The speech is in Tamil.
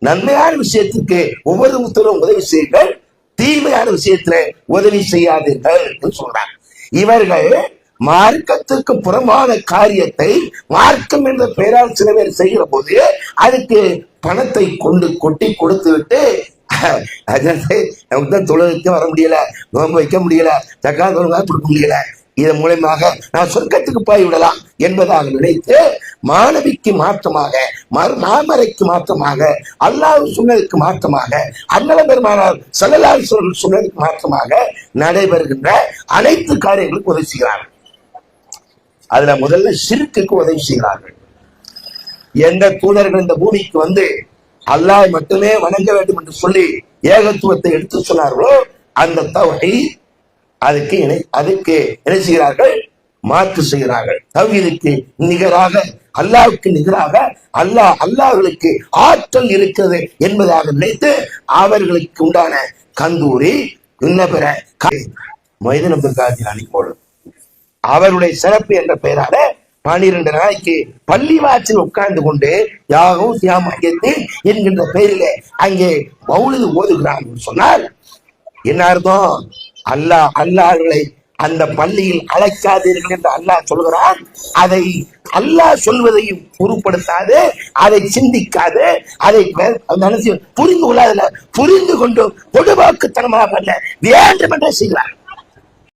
நன்மையான விஷயத்துக்கு ஒவ்வொருத்தரும் உதவி செய்யுங்கள், தீமையான விஷயத்துல உதவி செய்யாதீர்கள் என்று சொல்றாங்க. இவர்கள் மார்க்கத்திற்கு புறமான காரியத்தை மார்க்கம் என்ற பெயரால் சில பேர் செய்கிற போது அதுக்கு பணத்தை கொட்டி கொடுத்து விட்டு நமக்கு தான் தொழிலுக்கு வர முடியல, நோன்பு வைக்க முடியல, தக்காளி தொழிலாக கொடுக்க முடியல, இதன் மூலமாக நான் சொர்க்கத்துக்கு போய்விடலாம் என்பதாக நினைத்து மாணவிக்கு மாற்றமாக, மாமரைக்கு மாற்றமாக, அல்லாஹ் சொன்னதுக்கு மாற்றமாக, அண்ணல பெருமானார் ஸல்லல்லாஹு அலைஹி வஸல்லம் சொன்னதுக்கு மாற்றமாக நடைபெறுகின்ற அனைத்து காரியங்களுக்கும் உதவி செய்கிறார்கள். அதுல முதல்ல ஷிர்க்குக்கு உதவி செய்கிறார்கள். எந்த தூதர்கள் இந்த பூமிக்கு வந்து அல்லாஹ் மட்டுமே வணங்க வேண்டும் என்று சொல்லி ஏகத்துவத்தை எடுத்து சொன்னார்களோ அந்த தௌஹீத் அதுக்கு என்ன செய்கிறார்கள்? மாற்று செய்கிறார்கள். தௌஹீதுக்கு நிகராக, அல்லாஹ்வுக்கு நிகராக அல்லாஹ்வுக்கு ஆற்றல் இருக்கிறது என்பதாக நினைத்து அவர்களுக்கு உண்டான கந்தூரி இன்ன பிற மொய்தீன் அப்துல் காதிர் அலிபோல் அவருடைய சிறப்பு என்ற பெயரால 12 நாளைக்கு பள்ளி வாசல் உட்கார்ந்து கொண்டு யாகும் சியாமயத்தில் என்கின்ற பெயரிலே அங்கே மௌலிது ஓதுகிறார்கள் சொன்னால் என்ன அர்த்தம்? அல்லாஹ்வை அந்த பள்ளியில் அழைக்காதீர்கள் என்று அல்லாஹ் சொல்கிறான். அதை அல்லாஹ் சொல்வதையும் பொருட்படுத்தாது, அதை சிந்திக்காது, அதை புரிந்து கொள்ளாத, புரிந்து கொண்டு பொதுவாக்குத்தனமாக வேண்டும் என்று செய்கிறார்.